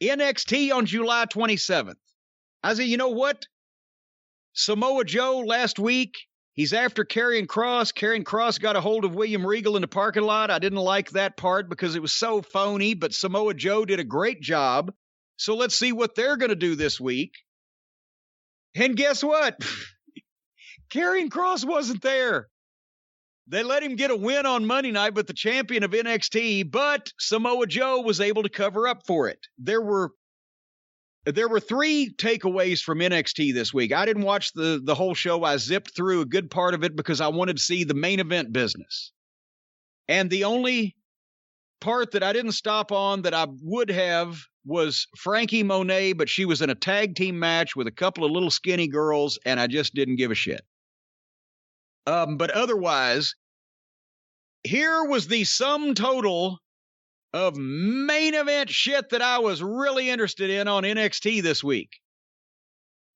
NXT on July 27th. I said, you know what? Samoa Joe last week, he's after Karrion Kross. Karrion Kross got a hold of William Regal in the parking lot. I didn't like that part because it was so phony, but Samoa Joe did a great job. So let's see what they're going to do this week. And guess what? Karrion Kross wasn't there. They let him get a win on Monday night, but the champion of NXT, but Samoa Joe was able to cover up for it. There were 3 takeaways from NXT this week. I didn't watch the whole show. I zipped through a good part of it because I wanted to see the main event business. And the only part that I didn't stop on that I would have was Frankie Monet, but she was in a tag team match with a couple of little skinny girls, and I just didn't give a shit. But otherwise, here was the sum total of main event shit that I was really interested in on NXT this week.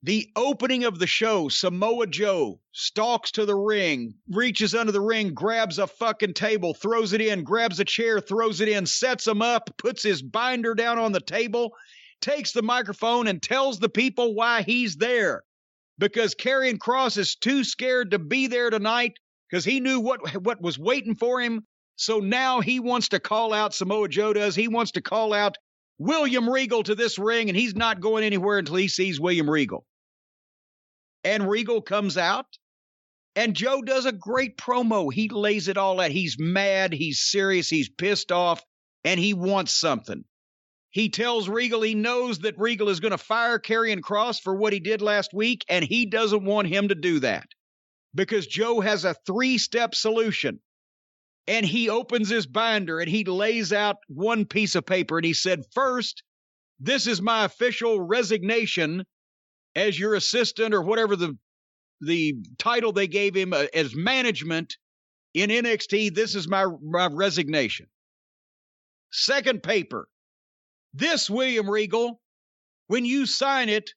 The opening of the show, Samoa Joe stalks to the ring, reaches under the ring, grabs a fucking table, throws it in, grabs a chair, throws it in, sets him up, puts his binder down on the table, takes the microphone and tells the people why he's there. Because Karrion Kross is too scared to be there tonight because he knew what was waiting for him. So now he wants to call out, Samoa Joe does, he wants to call out William Regal to this ring, and he's not going anywhere until he sees William Regal. And Regal comes out, and Joe does a great promo. He lays it all out. He's mad, he's serious, he's pissed off, and he wants something. He tells Regal he knows that Regal is going to fire Karrion Kross for what he did last week, and he doesn't want him to do that because Joe has a 3-step solution. And he opens his binder, and he lays out one piece of paper, and he said, first, this is my official resignation as your assistant or whatever the title they gave him as management in NXT. This is my resignation. Second paper. This, William Regal, when you sign it,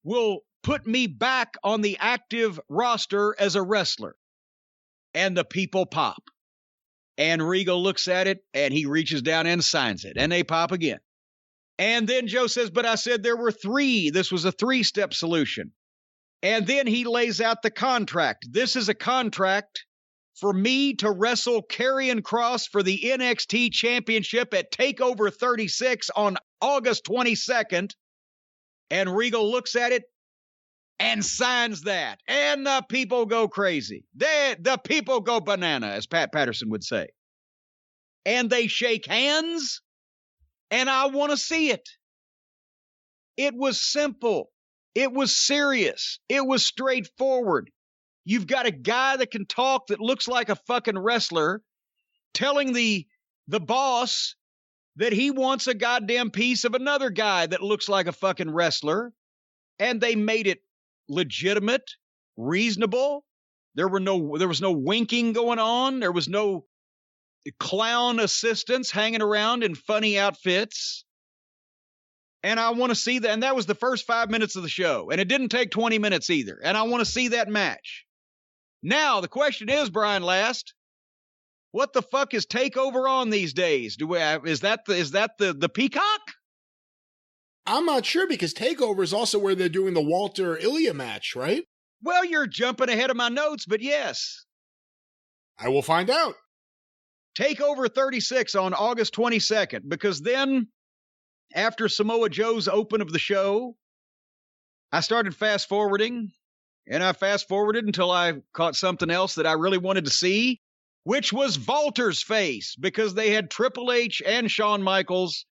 will put me back on the active roster as a wrestler. And the people pop. And Regal looks at it, and he reaches down and signs it. And they pop again. And then Joe says, but I said there were 3. This was a 3-step solution. And then he lays out the contract. This is a contract for me to wrestle Karrion Kross for the NXT Championship at TakeOver 36 on August 22nd. And Regal looks at it and signs that. And the people go crazy. The people go banana, as Pat Patterson would say. And they shake hands, and I want to see it. It was simple. It was serious. It was straightforward. You've got a guy that can talk that looks like a fucking wrestler telling the boss that he wants a goddamn piece of another guy that looks like a fucking wrestler. And they made it legitimate, reasonable. There was no winking going on. There was no clown assistants hanging around in funny outfits. And I want to see that. And that was the first 5 minutes of the show. And it didn't take 20 minutes either. And I want to see that match. Now, the question is, Brian Last, what the fuck is TakeOver on these days? Is that the Peacock? I'm not sure because TakeOver is also where they're doing the Walter Ilya match, right? Well, you're jumping ahead of my notes, but yes. I will find out. TakeOver 36 on August 22nd, because then after Samoa Joe's open of the show, I started fast forwarding, and I fast forwarded until I caught something else that I really wanted to see, which was Walter's face, because they had Triple H and Shawn Michaels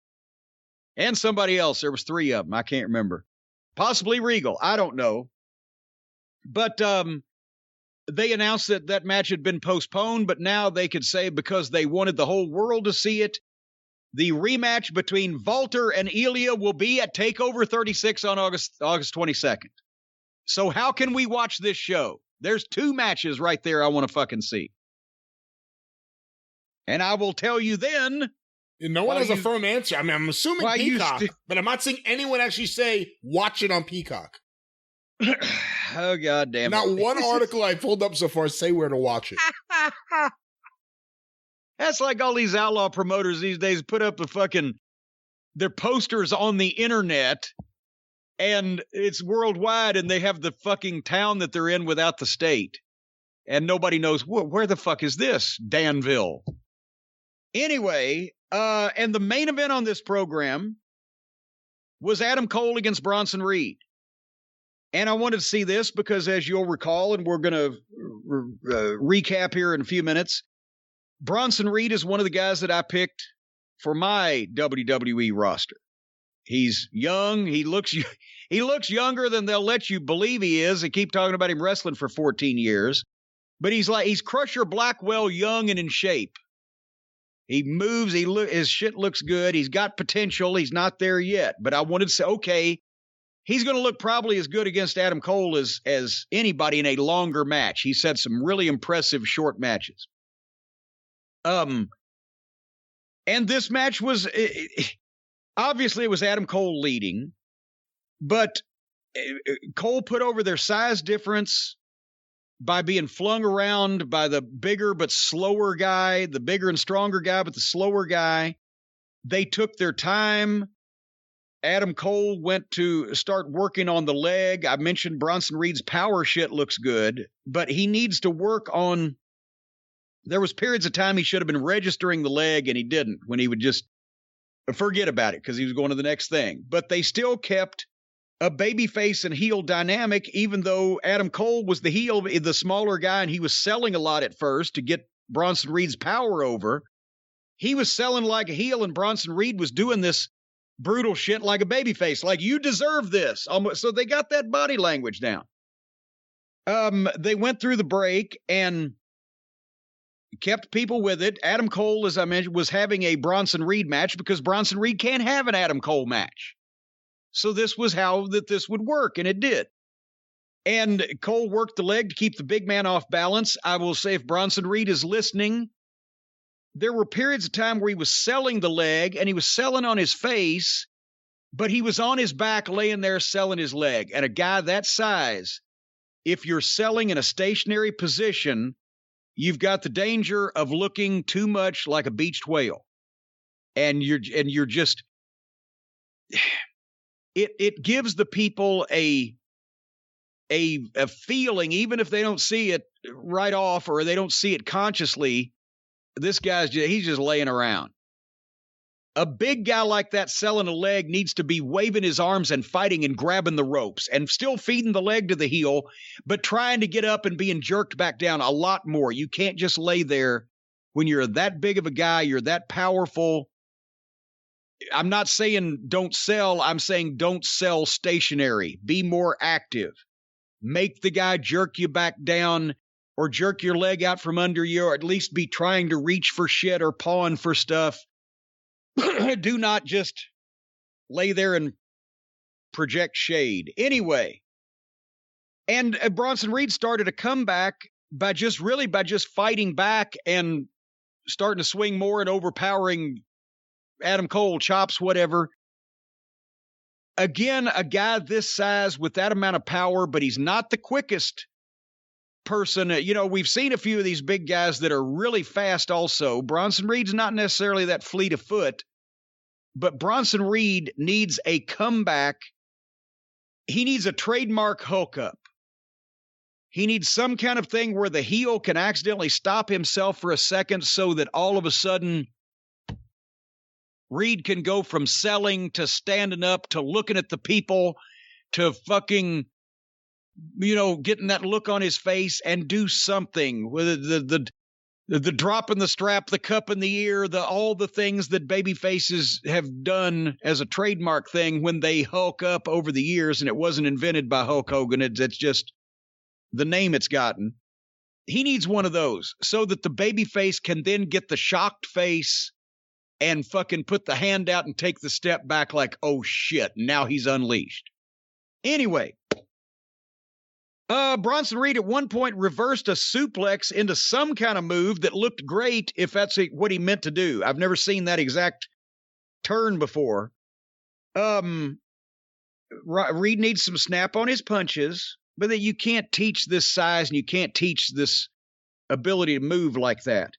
and somebody else. There was 3 of them. I can't remember. Possibly Regal. I don't know. But they announced that that match had been postponed, but now they could say because they wanted the whole world to see it, the rematch between Walter and Ilya will be at TakeOver 36 on August 22nd. So how can we watch this show? There's 2 matches right there I want to fucking see. And I will tell you then. And no one has a firm answer. I mean, I'm assuming Peacock, but I'm not seeing anyone actually say, watch it on Peacock. Oh, God damn it. Not one article I pulled up so far say where to watch it. That's like all these outlaw promoters these days put up the fucking their posters on the internet, and it's worldwide, and they have the fucking town that they're in without the state. And nobody knows, where the fuck is this? Danville. Anyway, and the main event on this program was Adam Cole against Bronson Reed. And I wanted to see this because, as you'll recall, and we're going to recap here in a few minutes, Bronson Reed is one of the guys that I picked for my WWE roster. He's young. He looks younger than they'll let you believe he is. They keep talking about him wrestling for 14 years. But he's Crusher Blackwell, young and in shape. He moves. His shit looks good. He's got potential. He's not there yet. But I wanted to say, okay, he's going to look probably as good against Adam Cole as anybody in a longer match. He's had some really impressive short matches. And this match was, obviously it was Adam Cole leading, but Cole put over their size difference by being flung around by the bigger but slower guy, the bigger and stronger guy, but the slower guy. They took their time. Adam Cole went to start working on the leg. I mentioned Bronson Reed's power shit looks good, but he needs to work on. There was periods of time he should have been registering the leg, and he didn't, when he would just forget about it because he was going to the next thing. But they still kept a babyface and heel dynamic, even though Adam Cole was the heel, the smaller guy, and he was selling a lot at first to get Bronson Reed's power over. He was selling like a heel, and Bronson Reed was doing this brutal shit like a babyface, like, you deserve this. So they got that body language down. They went through the break and kept people with it. Adam Cole, as I mentioned, was having a Bronson Reed match because Bronson Reed can't have an Adam Cole match. So this was how this would work, and it did. And Cole worked the leg to keep the big man off balance. I will say, if Bronson Reed is listening, there were periods of time where he was selling the leg, and he was selling on his face, but he was on his back laying there selling his leg. And a guy that size, if you're selling in a stationary position, you've got the danger of looking too much like a beached whale. And you're just, it gives the people a feeling, even if they don't see it right off or they don't see it consciously, this guy's he's just laying around. A big guy like that selling a leg needs to be waving his arms and fighting and grabbing the ropes and still feeding the leg to the heel, but trying to get up and being jerked back down a lot more. You can't just lay there when you're that big of a guy, you're that powerful. I'm not saying don't sell. I'm saying don't sell stationary. Be more active. Make the guy jerk you back down or jerk your leg out from under you, or at least be trying to reach for shit or pawing for stuff. Do not just lay there and project shade. Anyway, and Bronson Reed started a comeback by just fighting back and starting to swing more and overpowering Adam Cole, chops, whatever. Again, a guy this size with that amount of power, but he's not the quickest person. You know, we've seen a few of these big guys that are really fast also. Bronson Reed's not necessarily that fleet of foot, but Bronson Reed needs a comeback. He needs a trademark hook up. He needs some kind of thing where the heel can accidentally stop himself for a second so that all of a sudden Reed can go from selling to standing up to looking at the people to fucking, you know, getting that look on his face and do something with the drop in the strap, the cup in the ear, all the things that baby faces have done as a trademark thing when they Hulk up over the years, and it wasn't invented by Hulk Hogan. It's just the name it's gotten. He needs one of those so that the baby face can then get the shocked face and fucking put the hand out and take the step back like, oh shit, now he's unleashed. Anyway, Bronson Reed at one point reversed a suplex into some kind of move that looked great if that's what he meant to do. I've never seen that exact turn before. Reed needs some snap on his punches, but that you can't teach this size and you can't teach this ability to move like that.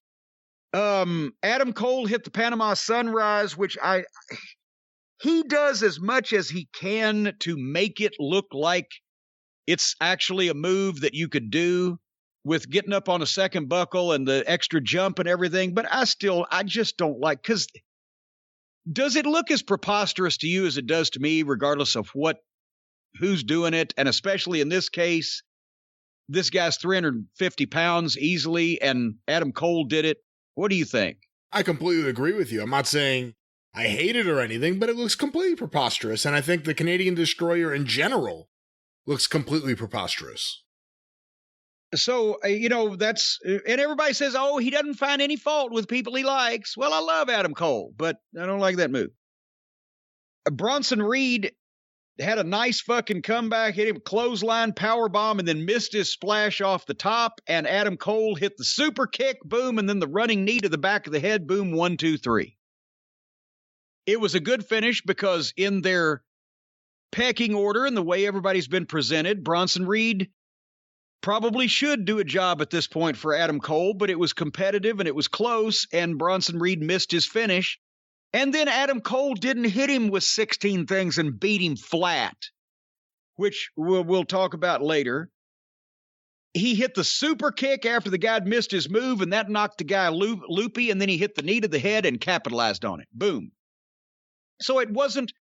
Adam Cole hit the Panama Sunrise, which he does as much as he can to make it look like it's actually a move that you could do with getting up on a second buckle and the extra jump and everything. But I just don't like, because does it look as preposterous to you as it does to me, regardless of who's doing it? And especially in this case, this guy's 350 pounds easily, and Adam Cole did it. What do you think? I completely agree with you. I'm not saying I hate it or anything, but it looks completely preposterous. And I think the Canadian Destroyer in general looks completely preposterous. So, that's, and everybody says, oh, he doesn't find any fault with people he likes. Well, I love Adam Cole, but I don't like that move. Bronson Reed had a nice fucking comeback, hit him clothesline, powerbomb, and then missed his splash off the top. And Adam Cole hit the super kick, boom, and then the running knee to the back of the head, boom, 1, 2, 3. It was a good finish because in their pecking order and the way everybody's been presented, Bronson Reed probably should do a job at this point for Adam Cole, but it was competitive and it was close, and Bronson Reed missed his finish. And then Adam Cole didn't hit him with 16 things and beat him flat, which we'll talk about later. He hit the super kick after the guy missed his move, and that knocked the guy loopy, and then he hit the knee to the head and capitalized on it. Boom. So it wasn't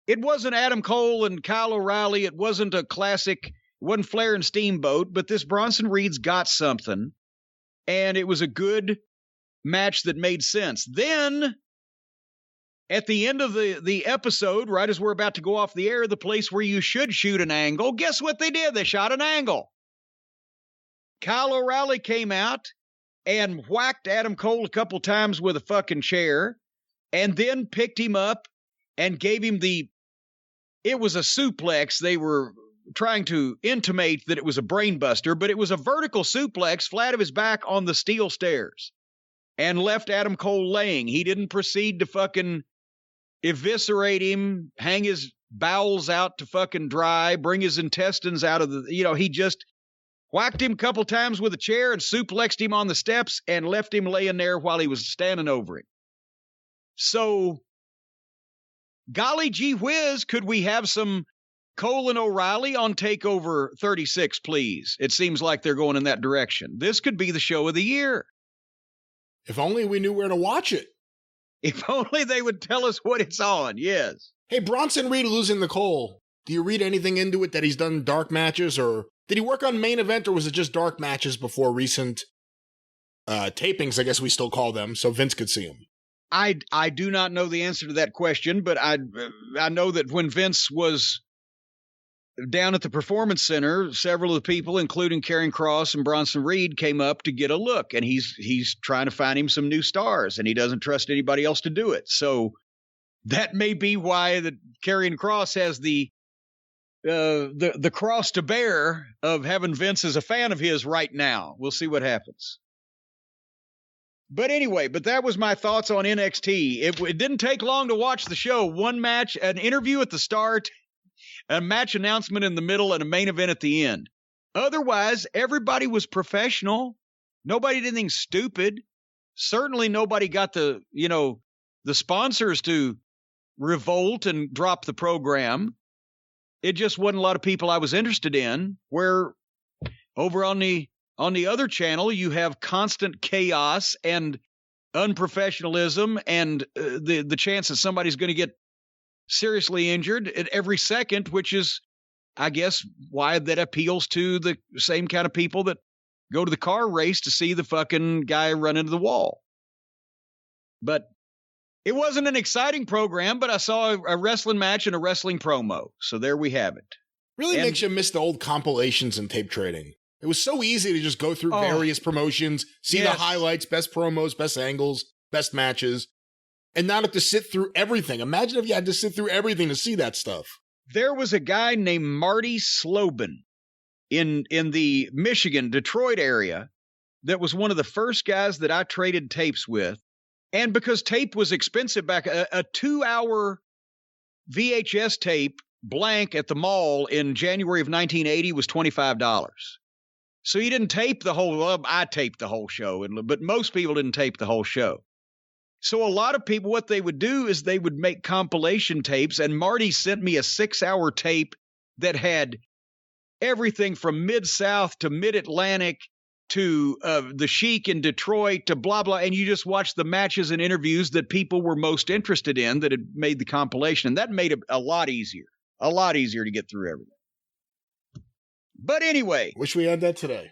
Adam Cole and Kyle O'Reilly. It wasn't a classic, it wasn't Flair and Steamboat, but this Bronson Reed's got something, and it was a good match that made sense. Then, at the end of the episode, right as we're about to go off the air, the place where you should shoot an angle, guess what they did? They shot an angle. Kyle O'Reilly came out and whacked Adam Cole a couple times with a fucking chair, and then picked him up and gave him it was a suplex. They were trying to intimate that it was a brain buster, but it was a vertical suplex flat of his back on the steel stairs and left Adam Cole laying. He didn't proceed to fucking eviscerate him, hang his bowels out to fucking dry, bring his intestines out of he just whacked him a couple times with a chair and suplexed him on the steps and left him laying there while he was standing over him. So, golly gee whiz, could we have some Cole and O'Reilly on TakeOver 36, please? It seems like they're going in that direction. This could be the show of the year. If only we knew where to watch it. If only they would tell us what it's on, yes. Hey, Bronson Reed losing the Cole. Do you read anything into it that he's done dark matches, or did he work on main event, or was it just dark matches before recent tapings, I guess we still call them, so Vince could see him? I do not know the answer to that question, but I know that when Vince was down at the Performance Center, several of the people, including Karrion Kross and Bronson Reed, came up to get a look, and he's trying to find him some new stars, and he doesn't trust anybody else to do it. So that may be why the Karrion Kross has the cross to bear of having Vince as a fan of his right now. We'll see what happens. But anyway, that was my thoughts on NXT. It didn't take long to watch the show. One match, an interview at the start, a match announcement in the middle, and a main event at the end. Otherwise, everybody was professional. Nobody did anything stupid. Certainly nobody got the sponsors to revolt and drop the program. It just wasn't a lot of people I was interested in, where over on the other channel, you have constant chaos and unprofessionalism and the chance that somebody's going to get seriously injured at every second, which is, I guess, why that appeals to the same kind of people that go to the car race to see the fucking guy run into the wall. But it wasn't an exciting program, but I saw a wrestling match and a wrestling promo. So there we have it. Really makes you miss the old compilations and tape trading. It was so easy to just go through various promotions, see the highlights, best promos, best angles, best matches, and not have to sit through everything. Imagine if you had to sit through everything to see that stuff. There was a guy named Marty Slobin in the Michigan, Detroit area that was one of the first guys that I traded tapes with. And because tape was expensive back, a 2-hour VHS tape blank at the mall in January of 1980 was $25. So you didn't tape the whole, I taped the whole show, but most people didn't tape the whole show. So a lot of people, what they would do is they would make compilation tapes, and Marty sent me a 6-hour tape that had everything from Mid-South to Mid-Atlantic to the Sheik in Detroit to blah, blah. And you just watch the matches and interviews that people were most interested in that had made the compilation. And that made it a lot easier to get through everything. But anyway. Wish we had that today.